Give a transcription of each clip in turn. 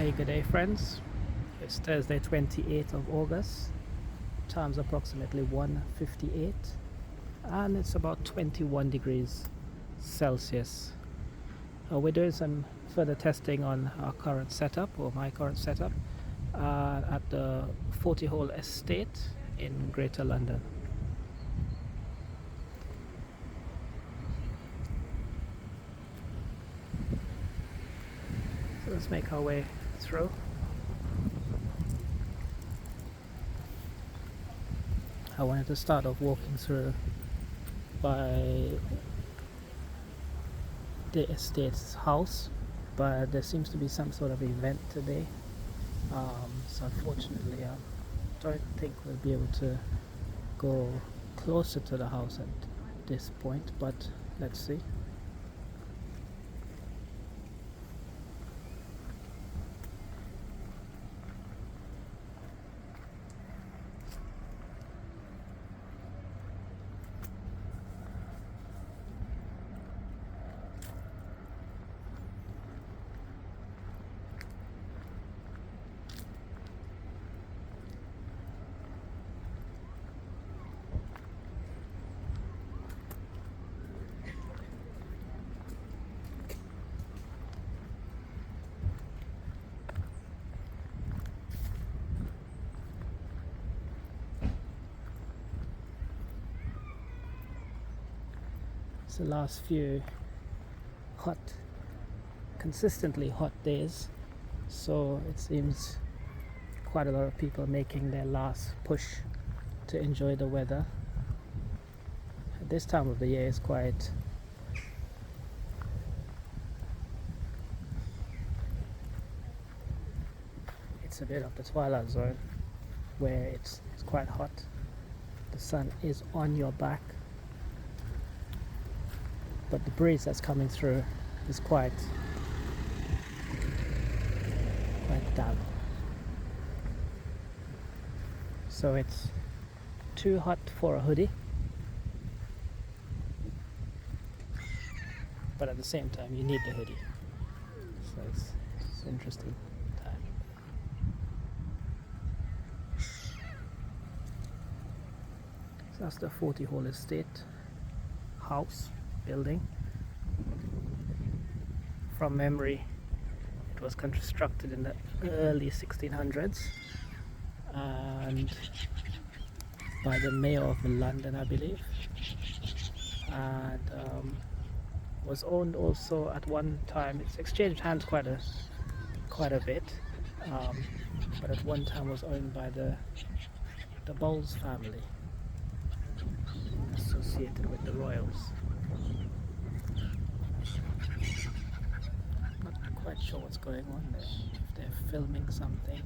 Hey, good day, friends. It's Thursday, 28th of August. Time's approximately 1:58, and it's about 21 degrees Celsius. We're doing some further testing on our current setup, or my current setup, at the 40 Hole Estate in Greater London. So let's make our way through. I wanted to start off walking through by the estate's house, but there seems to be some sort of event today. So unfortunately, I don't think we'll be able to go closer to the house at this point, but let's see. It's the last few consistently hot days, so it seems quite a lot of people making their last push to enjoy the weather. At this time of the year is quite it's a bit of the twilight zone where it's quite hot. The sun is on your back, but the breeze that's coming through is quite damp. So it's too hot for a hoodie, but at the same time you need the hoodie. So it's interesting time. So that's the 40 Hole Estate house building. From memory, it was constructed in the early 1600s and by the mayor of London, I believe, and was owned also at one time. It's exchanged hands quite a bit, but at one time was owned by the Bowles family, associated with the royals. Not quite sure what's going on there, if they're filming something.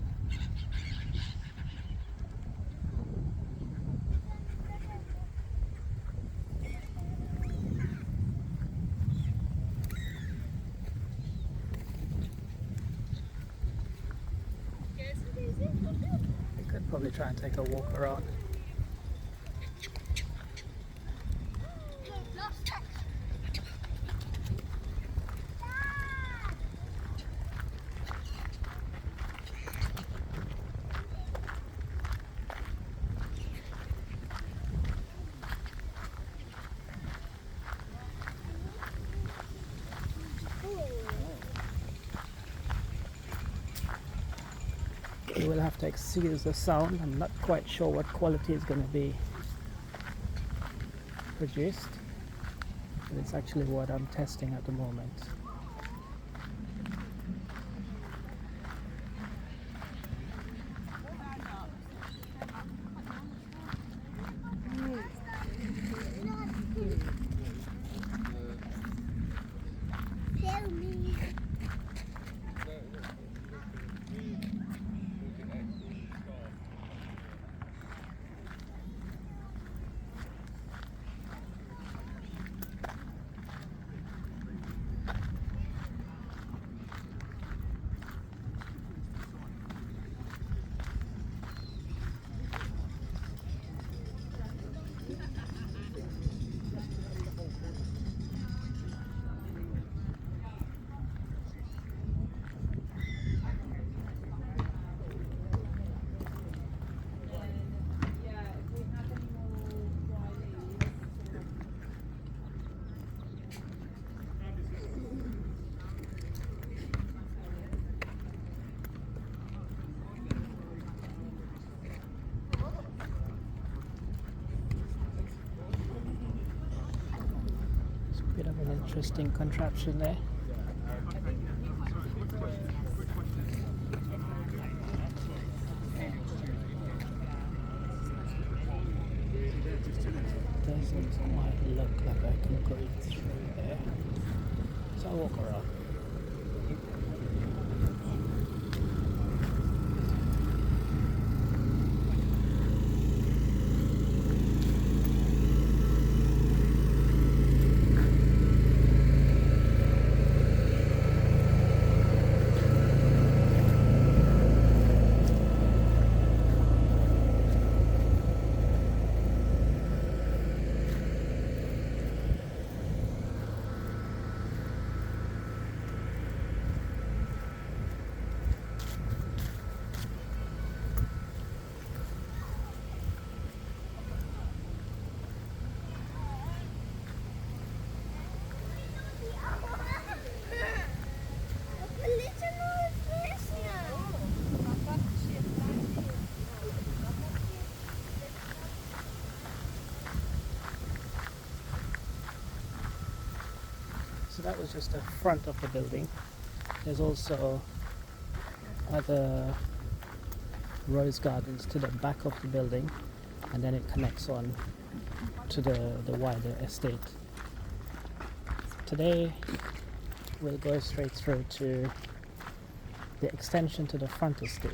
We could probably try and take a walk around. You will have to excuse the sound. I'm not quite sure what quality is going to be produced, but it's actually what I'm testing at the moment. Interesting contraption there. Doesn't quite look like I can go through there. So I'll walk around. So that was just the front of the building. There's also other rose gardens to the back of the building, and then it connects on to the wider estate. Today we'll go straight through to the extension to the front estate.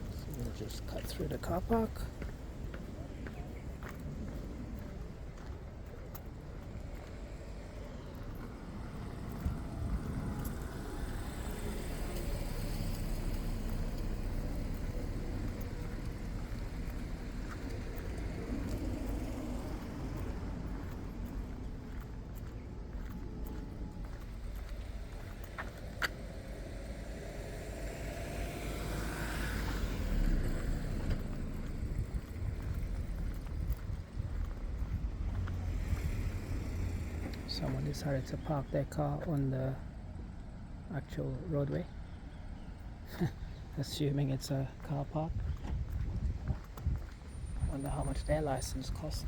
So we'll just cut through the car park. Someone decided to park their car on the actual roadway, assuming it's a car park. Wonder how much their license cost.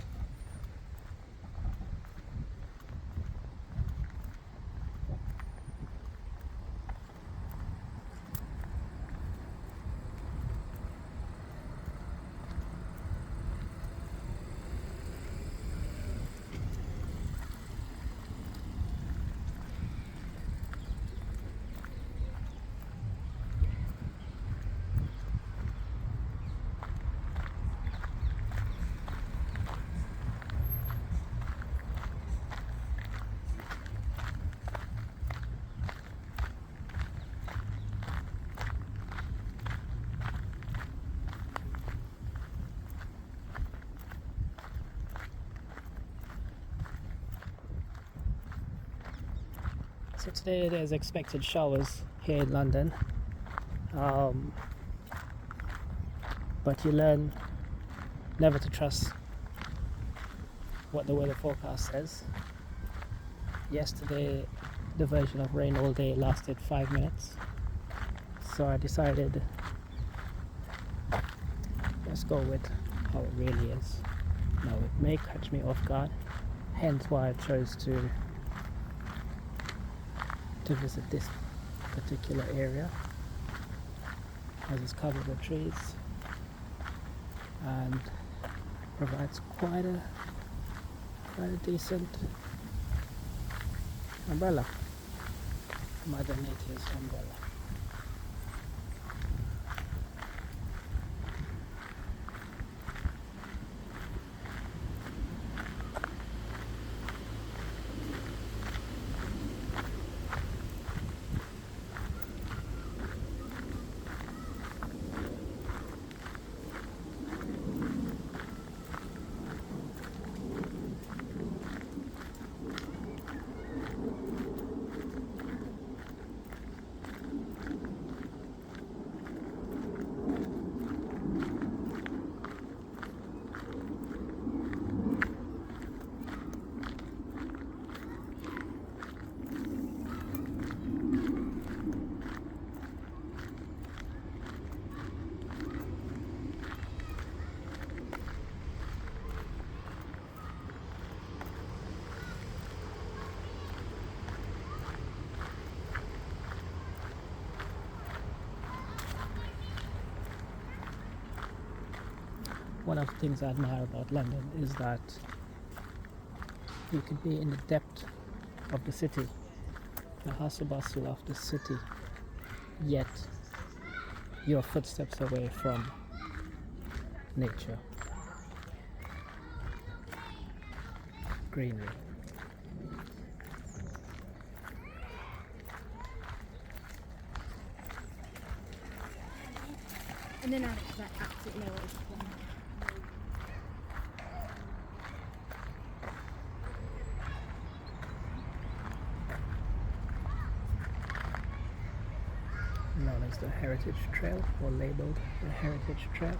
So today there's expected showers here in London, but you learn never to trust what the weather forecast says. Yesterday the version of rain all day lasted 5 minutes, so I decided let's go with how it really is. Now it may catch me off guard, hence why I chose to visit this particular area, as it's covered with trees and provides quite a decent umbrella. Mother Nature's umbrella. one of the things I admire about London is that you could be in the depth of the city, the hustle bustle of the city, yet your footsteps away from nature, greenery. And then after that, absolutely no worries. Known as the Heritage Trail, or labeled the Heritage Trail.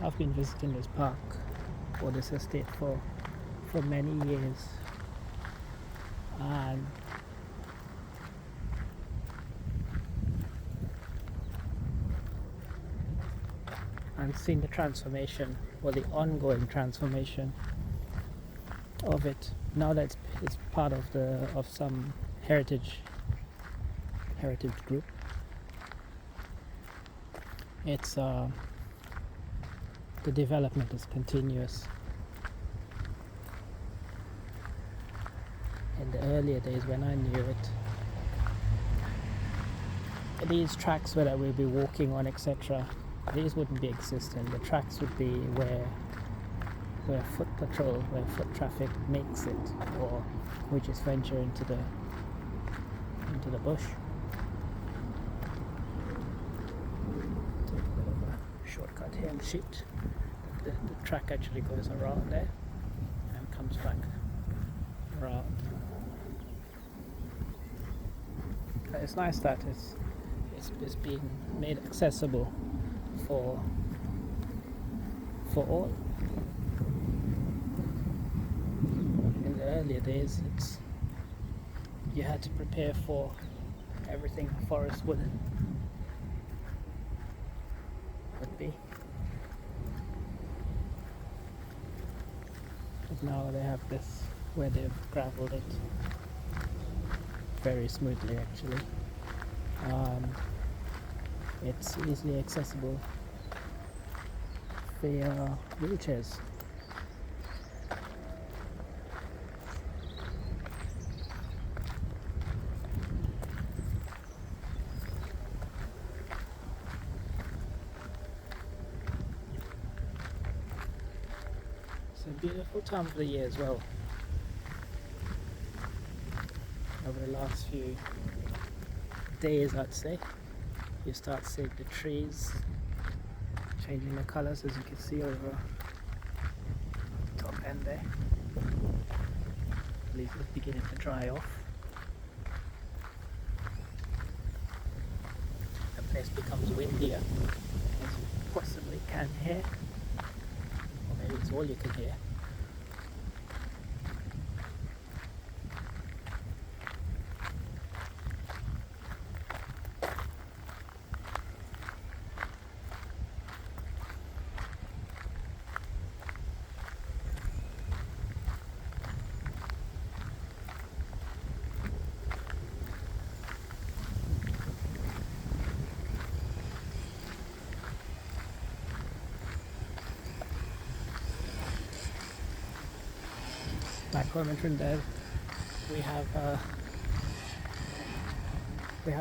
I've been visiting this park or this estate for many years, and I've seen the transformation, or the ongoing transformation of it. Now that it's part of some heritage group. It's the development is continuous. In the earlier days when I knew it, these tracks where we'll be walking on, etc., these wouldn't be existent. The tracks would be where foot patrol, where foot traffic makes it, or we just venture into the bush. Take a bit of a shortcut here and shoot. The track actually goes around there and comes back around. It's nice that it's being made accessible for all. In the earlier days, you had to prepare for everything a forest would be. But now they have this where they've gravelled it very smoothly, actually. It's easily accessible via wheelchairs. It's a beautiful time of the year as well. Over the last few days, I'd say, you start seeing the trees changing their colours, as you can see over the top end there. The leaves are beginning to dry off. The place becomes windier, as you possibly can hear, or maybe it's all you can hear. Back home in Trinidad, we have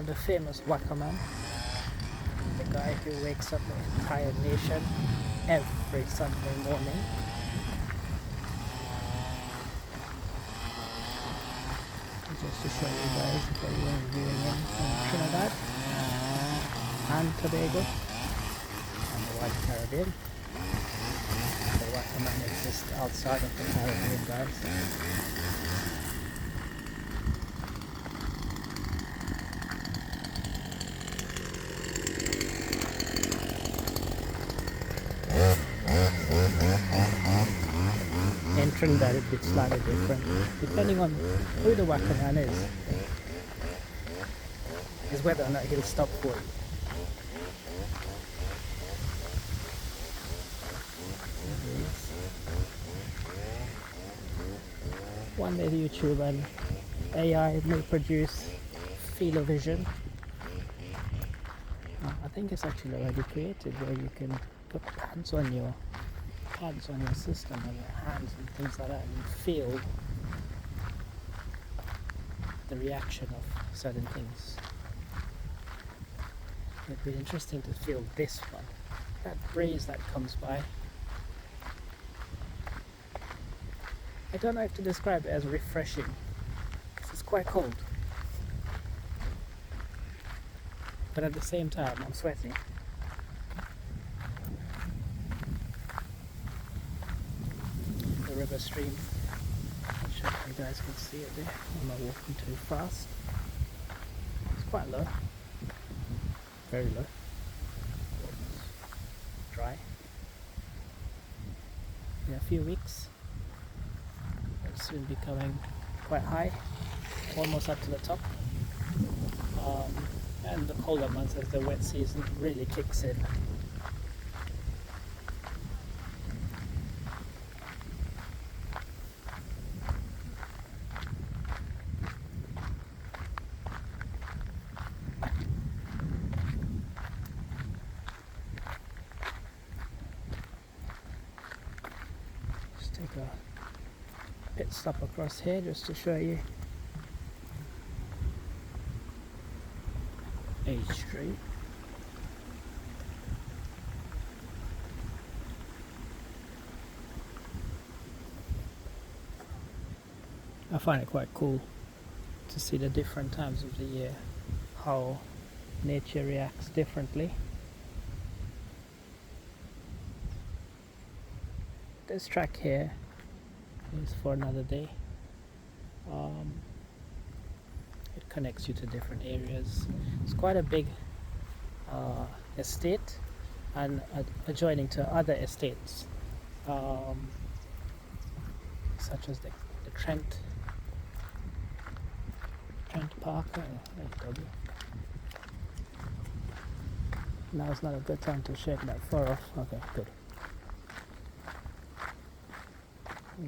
the famous Wakaman, the guy who wakes up the entire nation every Sunday morning. Just to show you guys if anyone viewing in from Trinidad and Tobago and the White Caribbean. The Wakaman exists outside of the Caribbean, guys. naturally that it'd be slightly different depending on who the wakaman is whether or not he'll stop for you. One day YouTube and AI may produce Philovision. I think it's actually already created where you can put pads on your system on your hands and things like that and feel the reaction of certain things. It'd be interesting to feel this one. That breeze that comes by. I don't know if to describe it as refreshing because it's quite cold. But at the same time, I'm sweating. The river stream. I'm sure you guys can see it there. I'm not walking too fast. It's quite low. Very low. Dry. In a few weeks, it'll soon be coming quite high, almost up to the top. And the colder months as the wet season really kicks in. Just take a pit stop across here just to show you H Street. I find it quite cool to see the different times of the year, how nature reacts differently. This track here is for another day. It connects you to different areas. It's quite a big estate and adjoining to other estates such as the Trent Park. Now it's not a good time to shake that fur off. Okay, good.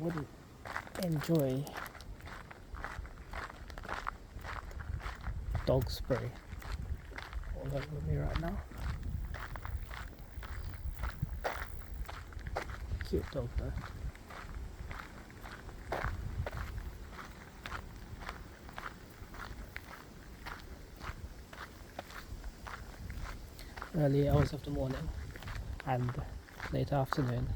Wouldn't enjoy dog spray all over me right now. Cute dog though. Early hours of the morning and late afternoon.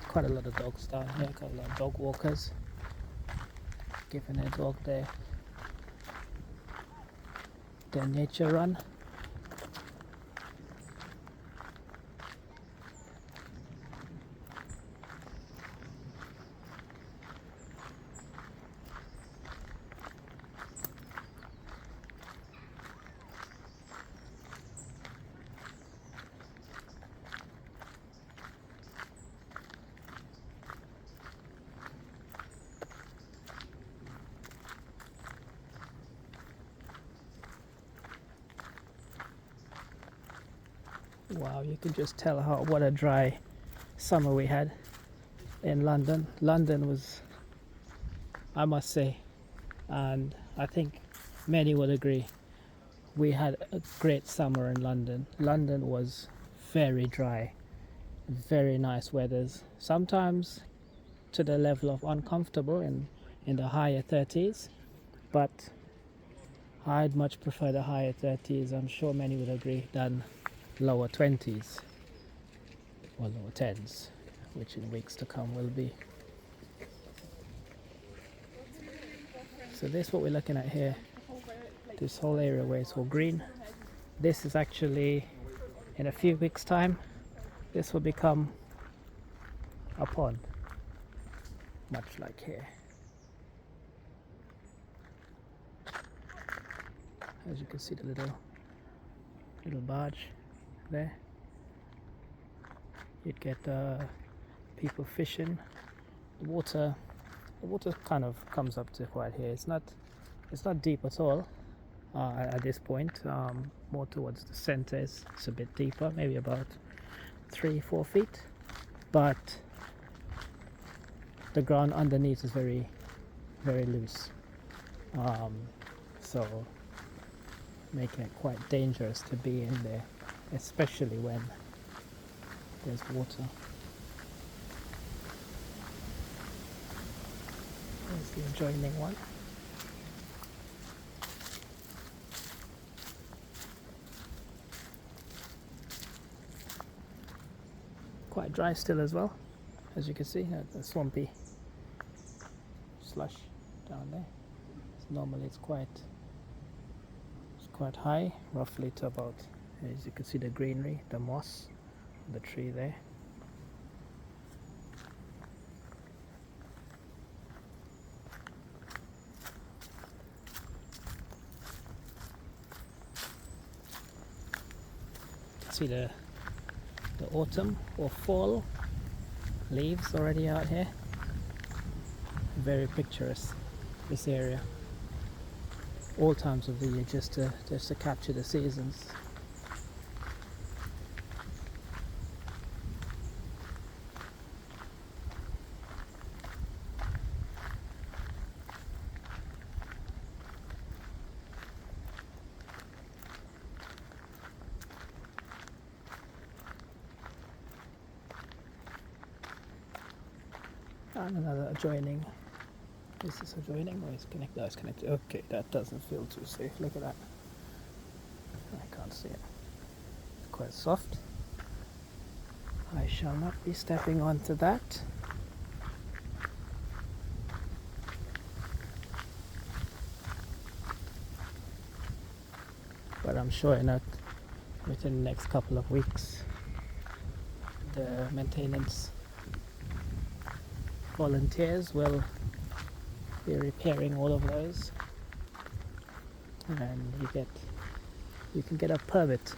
Quite a lot of dogs down here, quite a lot of dog walkers giving their dog their nature run. Wow, you can just tell what a dry summer we had in London. London was, I must say, and I think many would agree, we had a great summer in London. London was very dry, very nice weathers, sometimes to the level of uncomfortable in the higher 30s, but I'd much prefer the higher 30s, I'm sure many would agree, than lower 20s or lower 10s, which in weeks to come will be. So this is what we're looking at here, this whole area where it's all green. This is actually, in a few weeks time, this will become a pond, much like here. As you can see, the little barge there. You'd get people fishing the water kind of comes up to quite here. It's not deep at all at this point. More towards the center, it's a bit deeper, maybe about 3-4 feet, but the ground underneath is very loose, so making it quite dangerous to be in there, especially when there's water. There's the adjoining one. Quite dry still as well, as you can see, the swampy slush down there. So normally it's quite high, roughly to about, as you can see, the greenery, the moss, the tree there. You can see the autumn or fall leaves already out here. Very picturesque, this area. All times of the year, just to capture the seasons. And another adjoining. Is this adjoining or is it connected? No, it's connected. Okay, that doesn't feel too safe. Look at that. I can't see it. It's quite soft. I shall not be stepping onto that. But I'm sure within the next couple of weeks, the maintenance volunteers will be repairing all of those, and you can get a permit,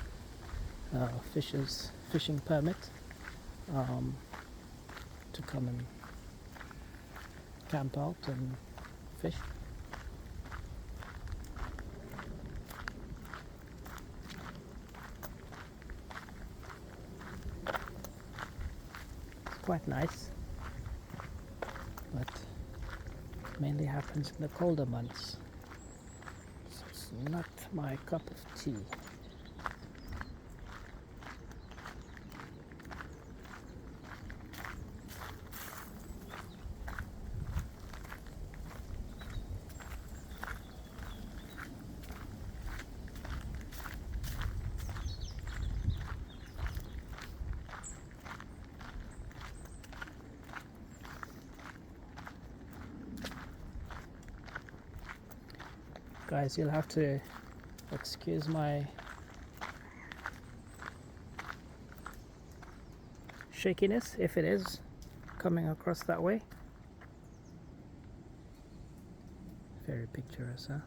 fishing permit, to come and camp out and fish. It's quite nice, but mainly happens in the colder months, so it's not my cup of tea. Guys, you'll have to excuse my shakiness if it is coming across that way. Very picturesque, huh?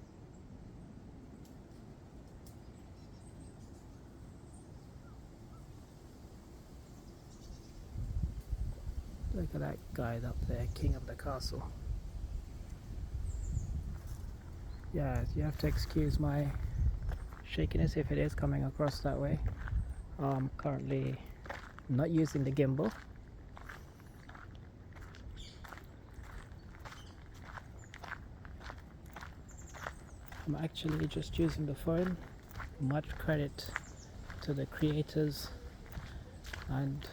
Look at that guy up there, king of the castle. Yeah, you have to excuse my shakiness if it is coming across that way. I'm currently not using the gimbal. I'm actually just using the phone. Much credit to the creators and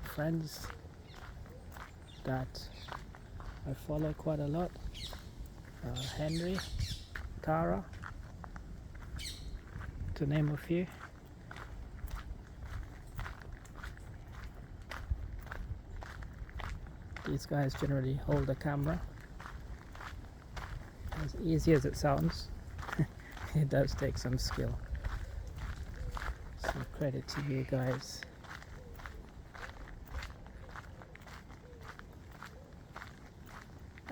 friends that I follow quite a lot. Henry, Tara, to name a few. These guys generally hold the camera. As easy as it sounds, it does take some skill. So credit to you guys.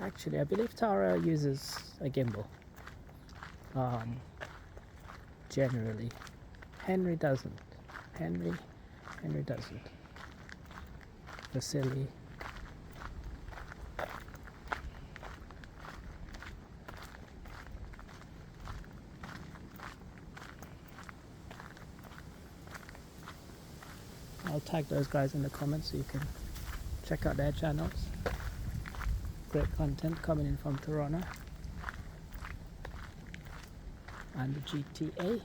Actually, I believe Tara uses a gimbal. Generally, Henry doesn't. Henry doesn't. Vasily I'll tag those guys in the comments so you can check out their channels. Great content coming in from Toronto and the GTA.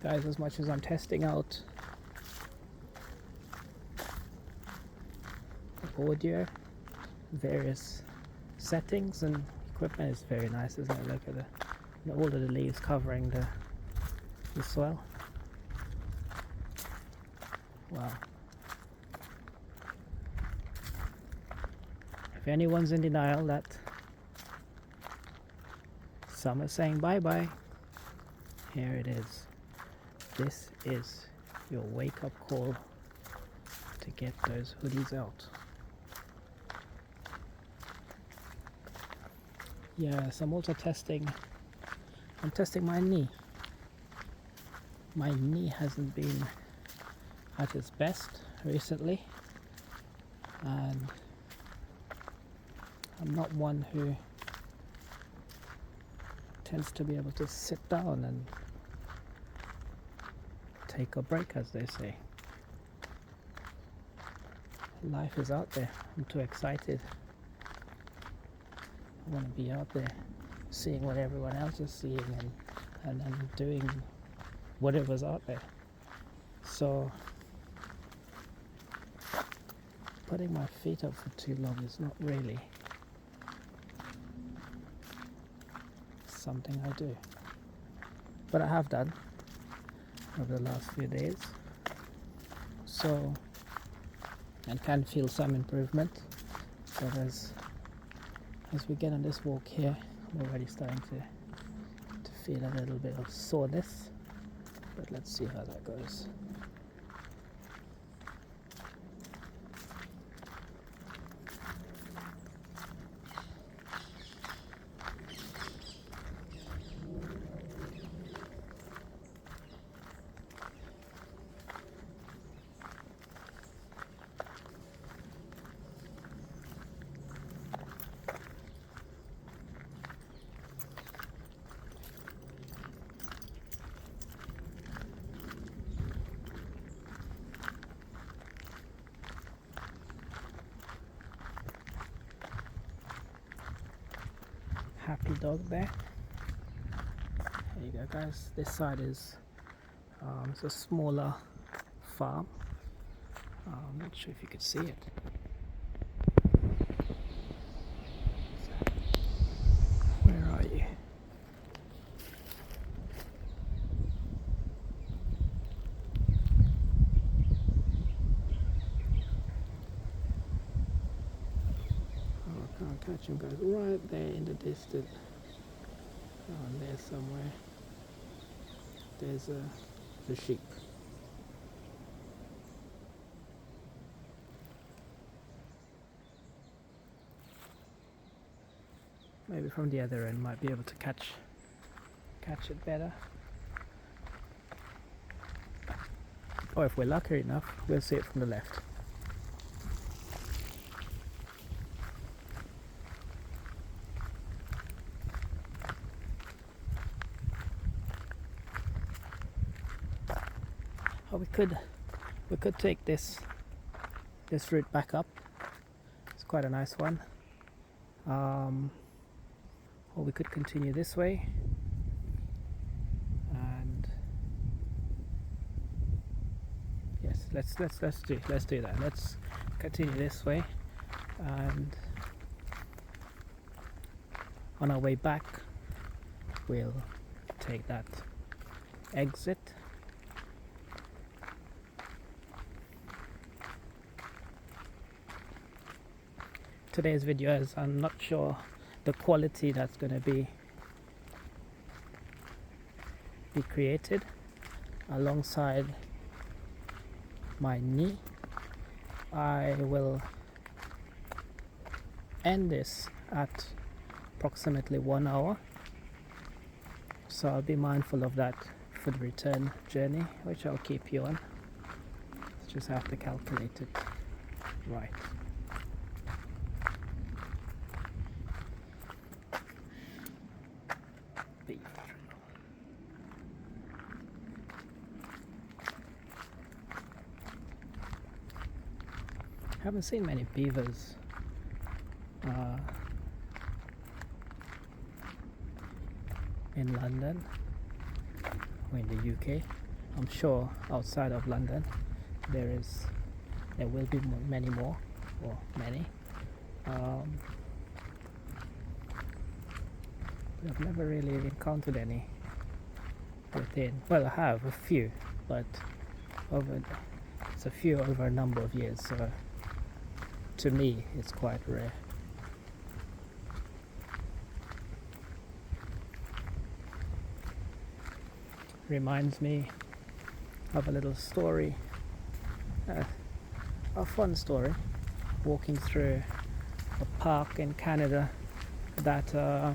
Guys, as much as I'm testing out the audio, various settings and equipment, is very nice, isn't it? Look at all of the leaves covering the soil. Wow. If anyone's in denial that summer's saying bye-bye, here it is. This is your wake-up call to get those hoodies out. Yes, I'm also testing my knee. My knee hasn't been at its best recently, and I'm not one who tends to be able to sit down and take a break, as they say. Life is out there. I'm too excited. I want to be out there seeing what everyone else is seeing and doing whatever's out there. So putting my feet up for too long is not really something I do, but I have done over the last few days, so I can feel some improvement. But as we get on this walk here, I'm already starting to feel a little bit of soreness, but let's see how that goes. Happy dog there. There you go, guys. This side is it's a smaller farm. I'm not sure if you could see it. Where are you? Oh, I can't catch him, guys. Right there in the distance. Oh, there somewhere. There's the sheep. Maybe from the other end might be able to catch it better. Or if we're lucky enough, we'll see it from the left. Oh, we could take this route back up. It's quite a nice one. Or we could continue this way let's do that. Let's continue this way, and on our way back we'll take that exit. Today's video is, I'm not sure the quality that's going to be created alongside my knee. I will end this at approximately 1 hour, so I'll be mindful of that for the return journey, which I'll keep you on. Just have to calculate it right. Haven't seen many beavers in London or in the UK. I'm sure outside of London there will be many more, or many. But I've never really encountered any within. Well, I have a few, but it's a few over a number of years. So to me, it's quite rare. Reminds me of a little story, a fun story, walking through a park in Canada that I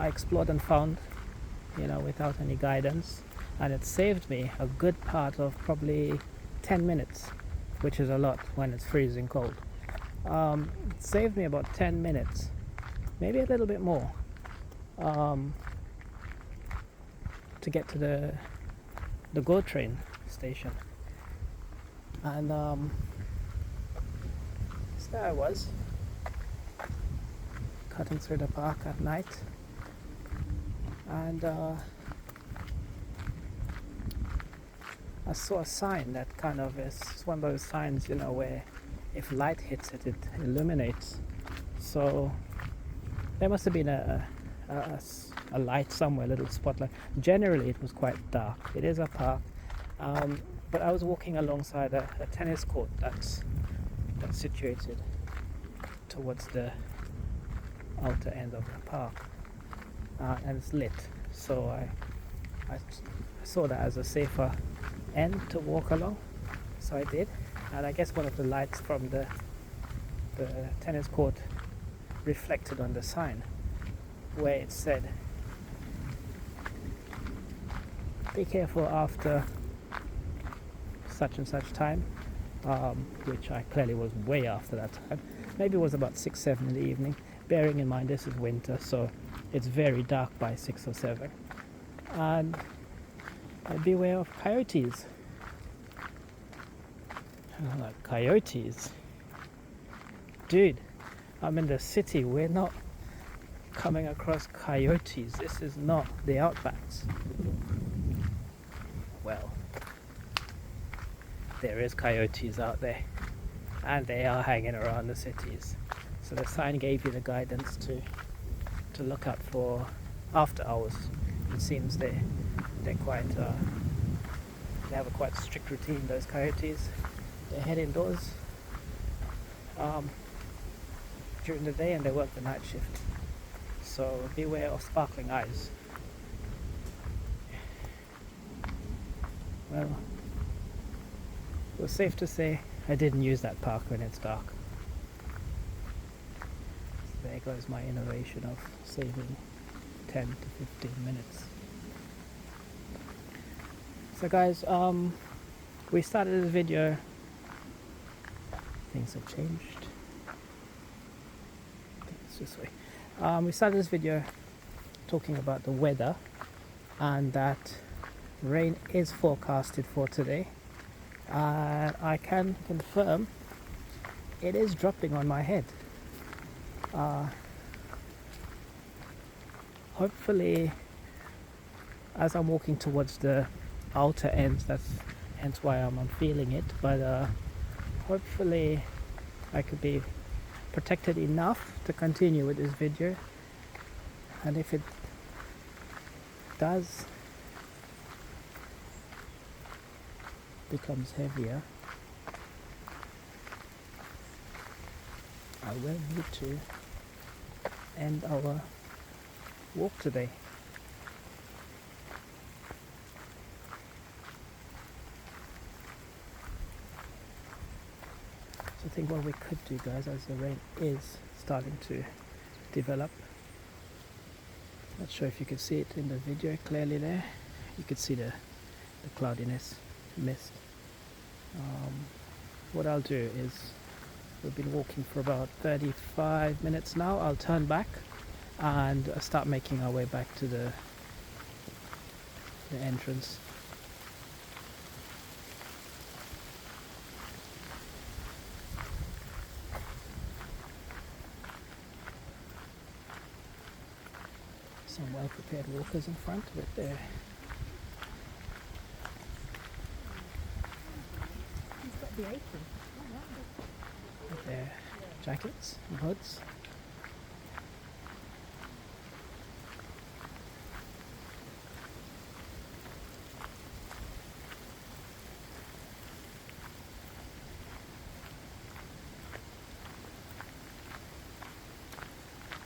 explored and found, without any guidance, and it saved me a good part of probably 10 minutes, which is a lot when it's freezing cold. It saved me about 10 minutes, maybe a little bit more, to get to the GO train station. And so there I was, cutting through the park at night, and I saw a sign that kind of is one of those signs, where if light hits it, it illuminates. So there must have been a light somewhere, a little spotlight. Generally it was quite dark. It is a park, but I was walking alongside a tennis court that's situated towards the outer end of the park, and it's lit, so I saw that as a safer end to walk along, so I did. And I guess one of the lights from the tennis court reflected on the sign where it said, be careful after such and such time, which I clearly was way after that time. Maybe it was about 6-7 in the evening, bearing in mind this is winter, so it's very dark by 6 or 7. And beware of coyotes. And I'm like, coyotes? Dude, I'm in the city, we're not coming across coyotes. This is not the outbacks. Well, there is coyotes out there, and they are hanging around the cities. So the sign gave you the guidance to look out for after hours. It seems they're quite they have a quite strict routine, those coyotes. They head indoors during the day, and they work the night shift. So beware of sparkling eyes. Well, it was safe to say I didn't use that park when it's dark. So there goes my innovation of saving 10 to 15 minutes. So guys, we started this video, things have changed. I think it's this way. We started this video talking about the weather, and that rain is forecasted for today. I can confirm it is dropping on my head. Hopefully, as I'm walking towards the outer ends. That's hence why I'm feeling it. But hopefully I could be protected enough to continue with this video. And if it does becomes heavier, I will need to end our walk today. So I think what we could do, guys, as the rain is starting to develop, not sure if you can see it in the video clearly there, you could see the cloudiness, mist. What I'll do is, we've been walking for about 35 minutes now, I'll turn back and start making our way back to the entrance. Some well prepared walkers in front with their jackets and hoods.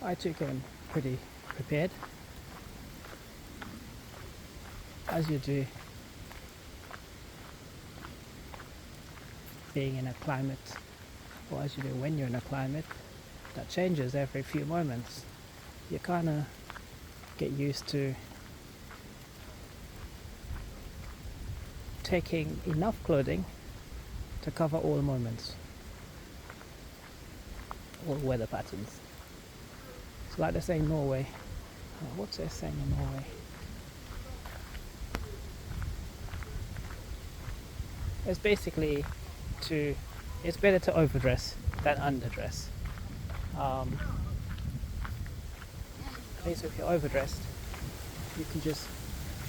I too came pretty prepared, as you do, being in a climate, or as you do when you're in a climate that changes every few moments. You kind of get used to taking enough clothing to cover all moments, all weather patterns. It's like they say in Norway. What's they saying in Norway? It's basically it's better to overdress than underdress. At least if you're overdressed, you can just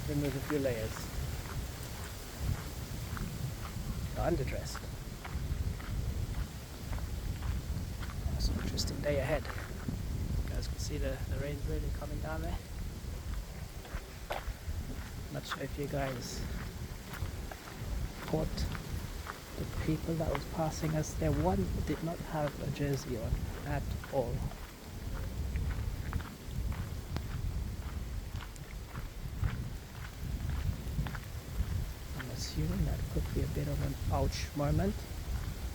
remove a few layers. If you're underdressed, that's an interesting day ahead. You guys can see the rain's really coming down there. Not sure if you guys caught the people that was passing us there. One did not have a jersey on at all. I'm assuming that could be a bit of an ouch moment,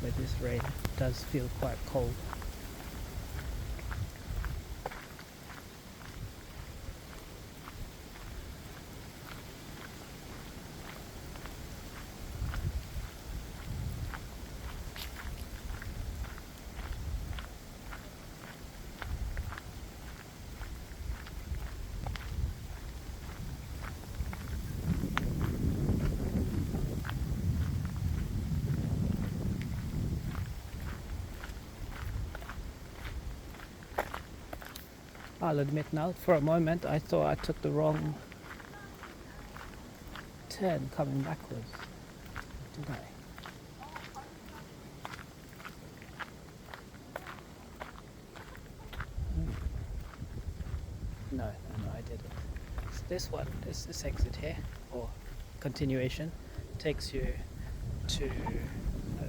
but this rain does feel quite cold. I'll admit now, for a moment I thought I took the wrong turn coming backwards. Did I? No, I didn't. So this exit here, or continuation, takes you to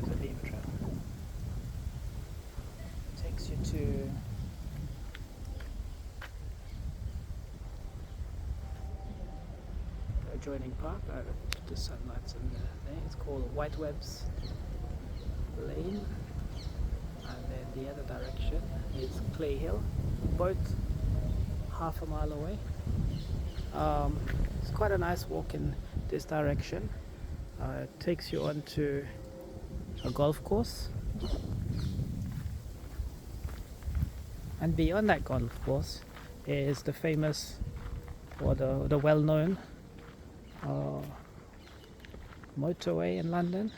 the beaver trail. Takes you to adjoining park. The sunlight's in there. It's called White Webb's Lane, and then the other direction is Clay Hill, both half a mile away. It's quite a nice walk in this direction. It takes you onto a golf course, and beyond that golf course is the famous, or the well-known motorway in London,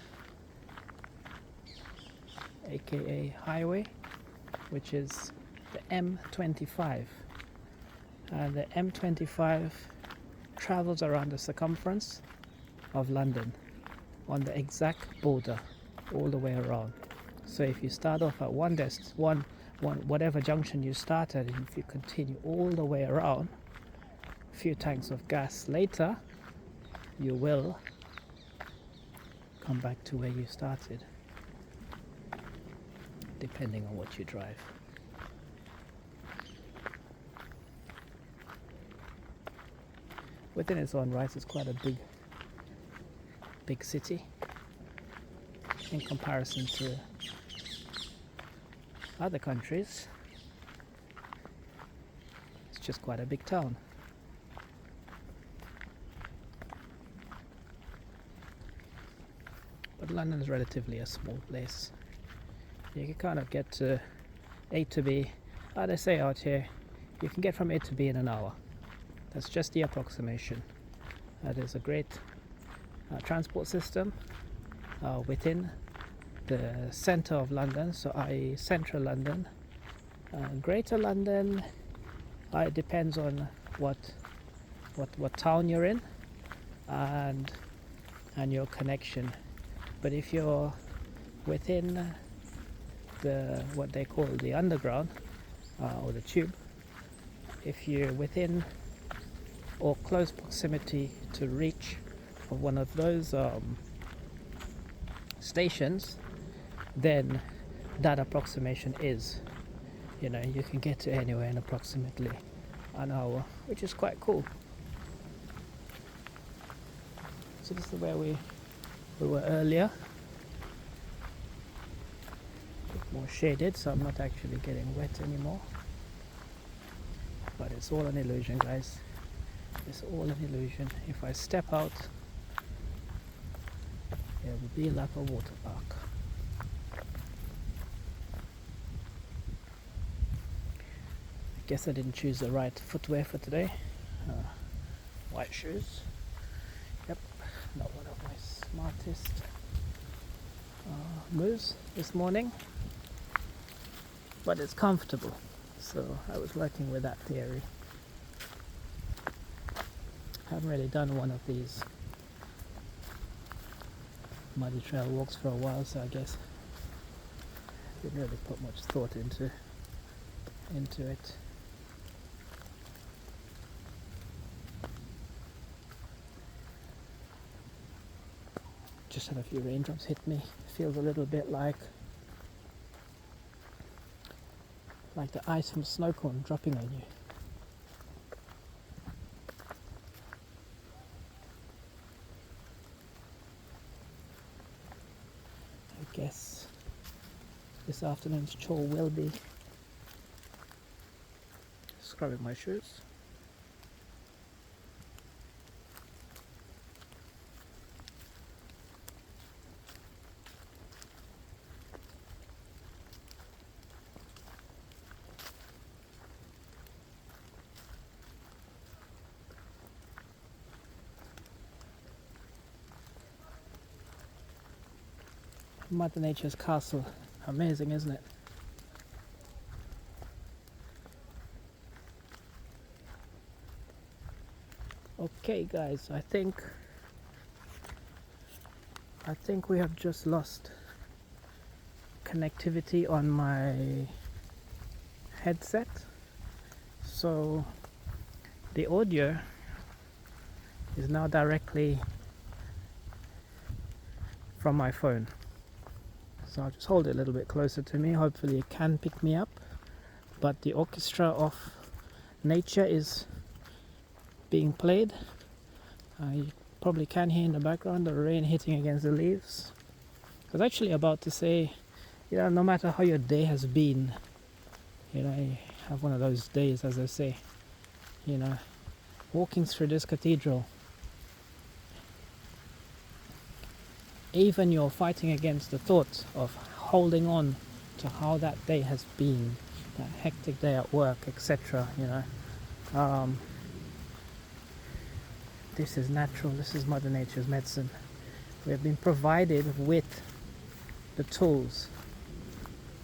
aka highway, which is the M25. The M25 travels around the circumference of London, on the exact border, all the way around. So if you start off at one whatever junction you start at, and if you continue all the way around, a few tanks of gas later, you will come back to where you started, depending on what you drive. Within its own right, it's quite a big city in comparison to other countries. It's just quite a big town. But London is relatively a small place. You can kind of get to A to B. They say out here, you can get from A to B in an hour. That's just the approximation. That is a great transport system within the centre of London, so i.e. central London. Greater London, it depends on what town you're in and your connection. But if you're within what they call the underground or the tube, if you're within or close proximity to reach of one of those stations, then that approximation is, you can get to anywhere in approximately an hour, which is quite cool. So this is where we were earlier. A bit more shaded, so I'm not actually getting wet anymore. But it's all an illusion, guys. It's all an illusion. If I step out, it will be like a water park. I guess I didn't choose the right footwear for today. White shoes. Yep, not one of my smartest moves this morning. But it's comfortable. So I was working with that theory. Haven't really done one of these muddy trail walks for a while, so I guess didn't really put much thought into it. Just had a few raindrops hit me. Feels a little bit like the ice from a snow cone dropping on you. I guess this afternoon's chore will be scrubbing my shoes. Mother Nature's castle. Amazing, isn't it? Okay guys, I think we have just lost connectivity on my headset. So the audio is now directly from my phone. So I'll just hold it a little bit closer to me. Hopefully it can pick me up. But the orchestra of nature is being played. You probably can hear in the background the rain hitting against the leaves. I was actually about to say, no matter how your day has been, you have one of those days, as they say, walking through this cathedral, even you're fighting against the thought of holding on to how that day has been, that hectic day at work, etc. This is natural. This is Mother Nature's medicine. We have been provided with the tools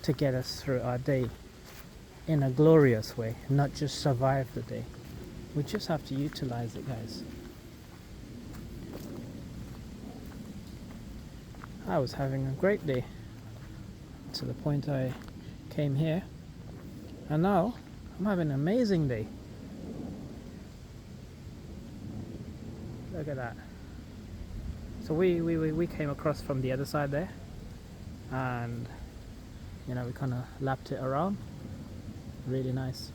to get us through our day in a glorious way, not just survive the day. We just have to utilize it, guys. I was having a great day to the point I came here, and now I'm having an amazing day. Look at that. So we came across from the other side there, and we kind of lapped it around. Really nice.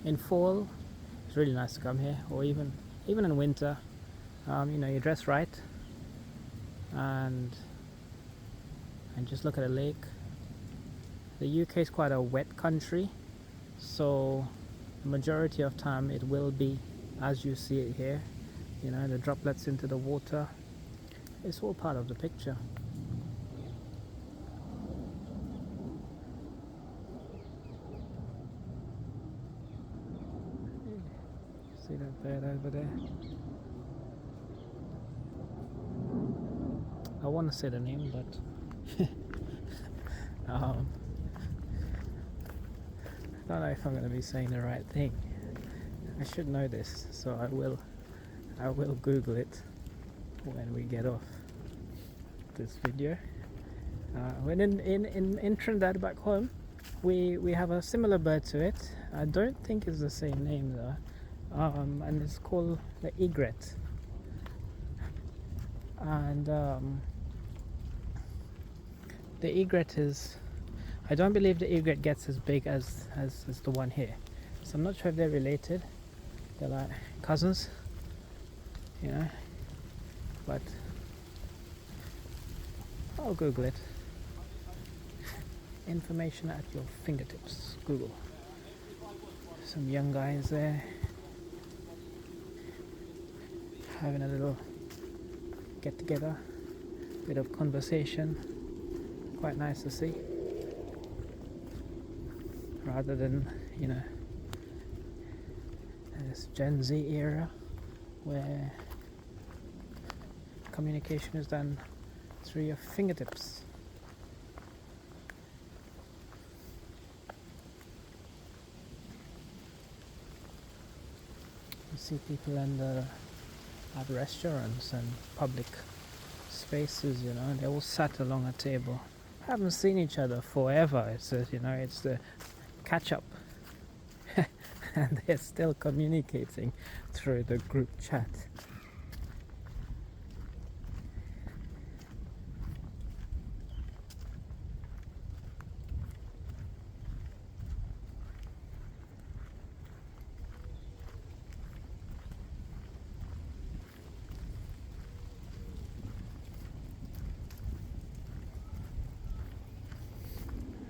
In fall, it's really nice to come here, or even in winter. You dress right, and just look at the lake. The UK is quite a wet country, so the majority of time it will be as you see it here. The droplets into the water. It's all part of the picture. See that bird over there? I want to say the name, but I don't know if I'm going to be saying the right thing. I should know this, so I will Google it when we get off this video. When in Trinidad back home, we have a similar bird to it. I don't think it's the same name though, and it's called the egret. And the egret is, I don't believe the egret gets as big as the one here, so I'm not sure if they're related. They're like cousins, but I'll Google it. Information at your fingertips. Google. Some young guys there having a little get together, bit of conversation. Quite nice to see, rather than this Gen Z era where communication is done through your fingertips. You see people at restaurants and public spaces, they all sat along a table. Haven't seen each other forever. It's it's the catch up, and they're still communicating through the group chat.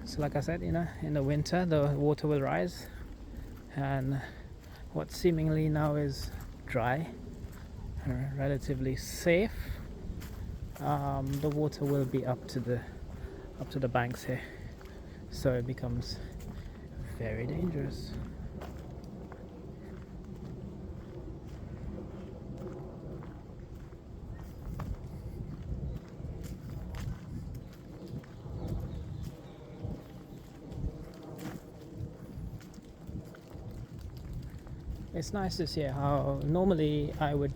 So like I said, in the winter the water will rise, and what seemingly now is dry and relatively safe, the water will be up to the banks here, so it becomes very dangerous. It's nice to see how normally I would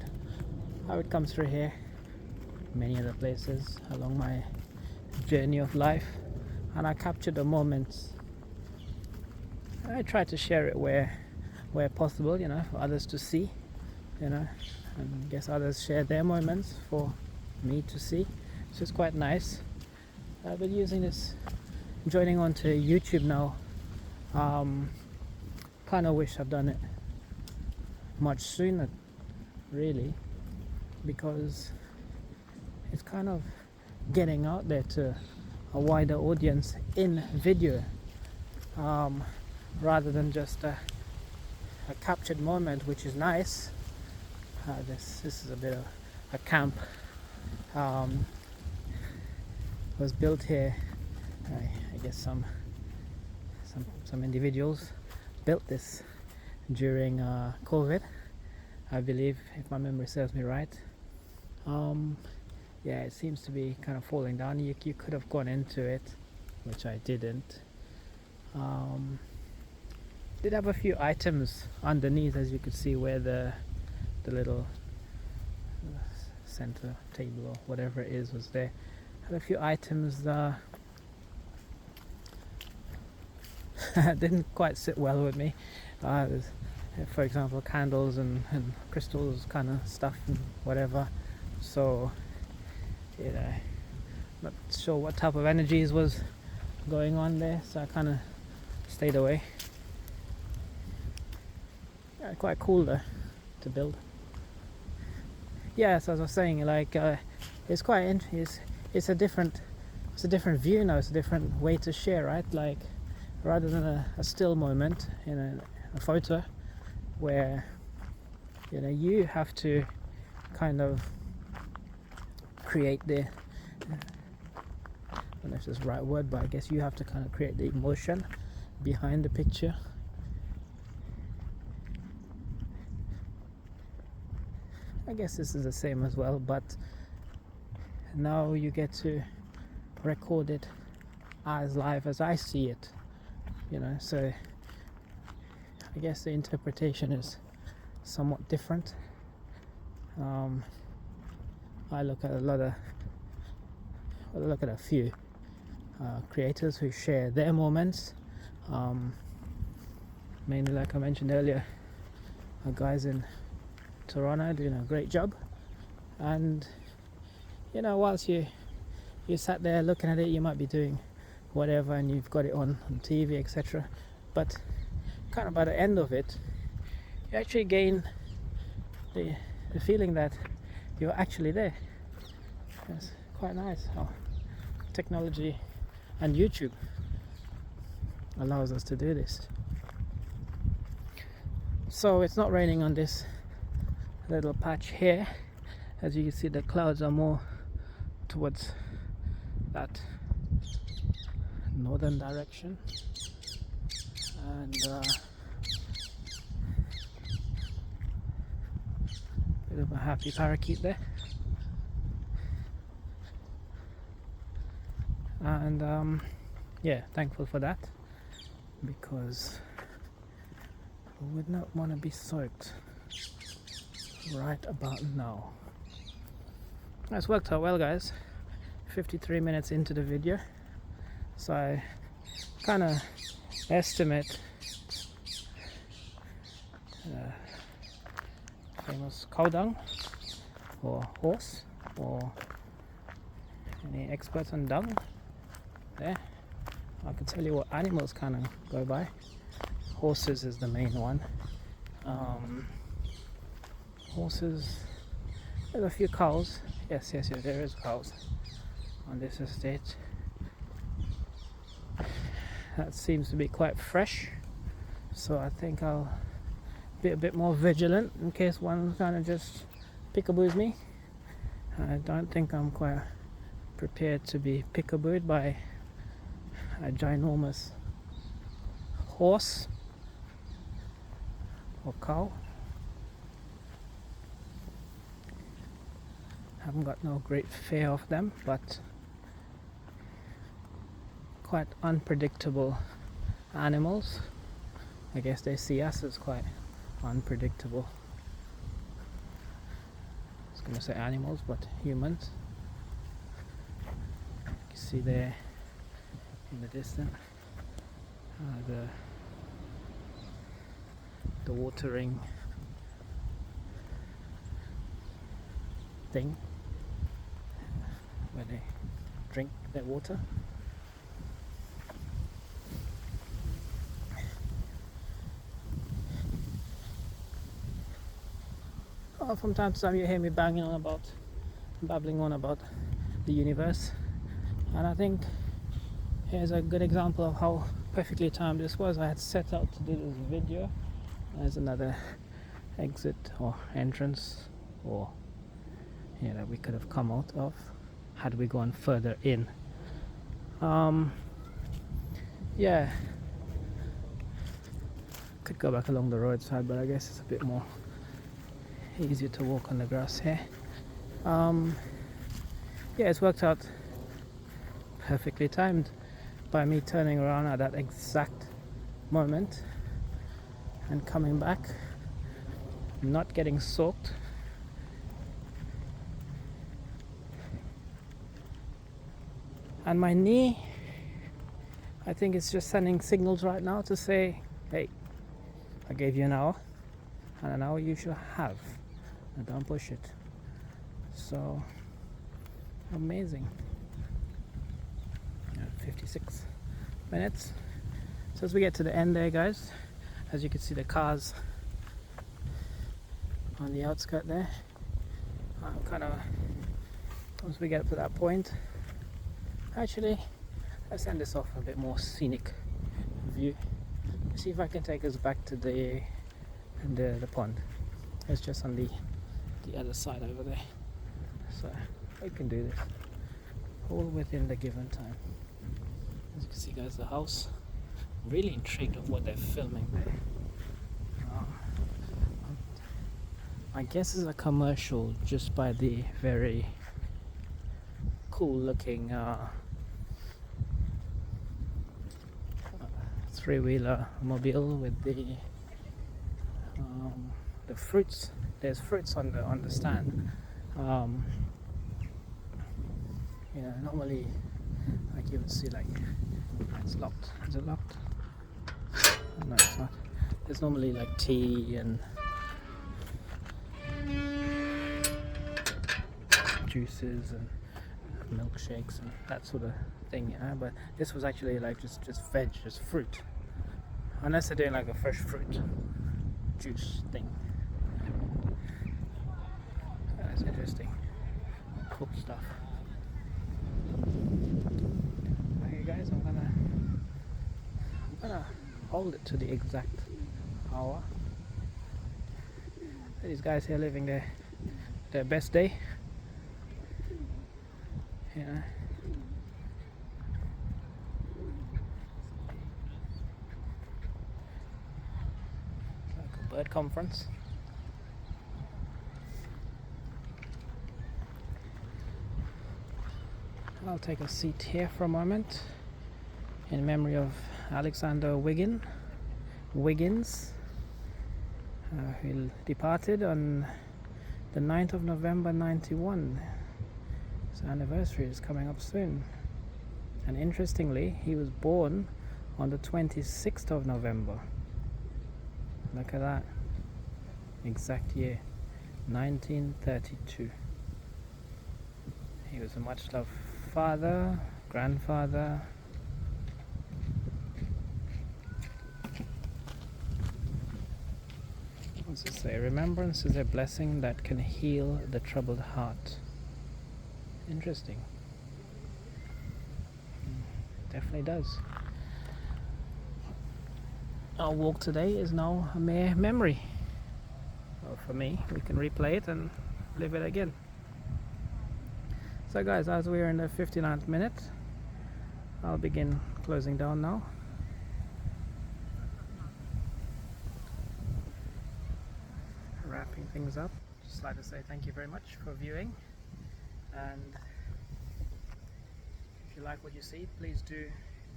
come through here many other places along my journey of life, and I capture the moments. I try to share it where possible, for others to see, and I guess others share their moments for me to see. So it's quite nice. But using this, joining onto YouTube now, kind of wish I've done it much sooner, really, because it's kind of getting out there to a wider audience in video, rather than just a captured moment, which is nice. This is a bit of a camp. Was built here. I guess some individuals built this during COVID, I believe, if my memory serves me right. Yeah, it seems to be kind of falling down. You could have gone into it, which I didn't. Did have a few items underneath, as you could see, where the little center table or whatever it is was there. Had a few items didn't quite sit well with me. For example, candles and crystals kind of stuff and whatever. So, not sure what type of energies was going on there, so I kind of stayed away. Yeah, quite cool though to build. Yeah, so as I was saying, like it's quite interesting. It's a different view now. It's a different way to share, right? Like rather than a still moment in a photo where you have to kind of create the I don't know if it's the right word, but I guess you have to kind of create the emotion behind the picture. I guess this is the same as well, but now you get to record it as live as I see it, so I guess the interpretation is somewhat different. I look at a few creators who share their moments, mainly like I mentioned earlier, guys in Toronto doing a great job, and whilst you sat there looking at it, you might be doing whatever and you've got it on TV, etc., but kind of by the end of it you actually gain the feeling that you're actually there. It's quite nice how technology and YouTube allows us to do this. So it's not raining on this little patch here. As you can see, the clouds are more towards that northern direction, and bit of a happy parakeet there, and yeah, thankful for that, because I would not want to be soaked right about now. That's worked out well, guys. 53 minutes into the video, so I kind of estimate famous cow dung or horse, or any experts on dung there. I can tell you what animals kind of go by. Horses is the main one. Horses, there's a few cows. Yes, there is cows on this estate. That seems to be quite fresh, so I think I'll be a bit more vigilant in case one kind of just peekaboos me. I don't think I'm quite prepared to be peekabooed by a ginormous horse or cow. Haven't got no great fear of them, but quite unpredictable animals. I guess they see us as quite unpredictable. I was going to say animals, but humans. You can see there in the distance the watering thing where they drink their water. From time to time you hear me babbling on about the universe, and I think here's a good example of how perfectly timed this was. I had set out to do this video. There's another exit or entrance, or that we could have come out of had we gone further in. Yeah, could go back along the roadside, but I guess it's a bit more easier to walk on the grass here. Yeah, it's worked out perfectly timed by me turning around at that exact moment and coming back, not getting soaked, And my knee, I think it's just sending signals right now to say, hey, I gave you an hour, and an hour you should have, and don't push it. So amazing. 56 minutes. So as we get to the end there, guys, as you can see the cars on the outskirt there, kind of, once we get to that point, actually let's end this off a bit more scenic view. See if I can take us back to the pond. It's just on the other side over there, so we can do this all within the given time. As you can see, guys, the house, really intrigued of what they're filming there. I guess it's a commercial just by the very cool looking three-wheeler mobile with the fruits. There's fruits on the stand. Normally, like you would see, like, it's locked. Is it locked? No, it's not. There's normally like tea and juices and milkshakes and that sort of thing, but this was actually like just veg, just fruit, unless they're doing like a fresh fruit juice thing. That's interesting. Cool stuff. Okay guys, I'm gonna hold it to the exact hour. These guys here living their best day. Yeah. Like a bird conference. I'll take a seat here for a moment in memory of Alexander Wiggins, who departed on the 9th of November 91. His anniversary is coming up soon. And interestingly, he was born on the 26th of November. Look at that. Exact year. 1932. He was a much loved father, grandfather. What's it say? Remembrance is a blessing that can heal the troubled heart. Interesting. Definitely does. Our walk today is now a mere memory. Well, for me, we can replay it and live it again. So guys, as we are in the 59th minute, I'll begin closing down now. Wrapping things up. Just like to say thank you very much for viewing, and if you like what you see, please do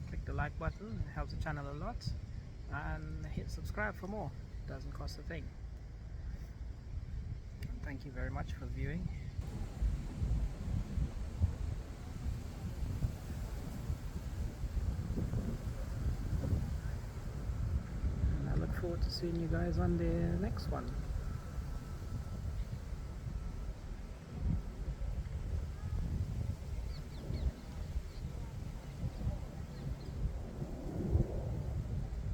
click the like button. It helps the channel a lot, and hit subscribe for more. It doesn't cost a thing. Thank you very much for viewing. And I look forward to seeing you guys on the next one.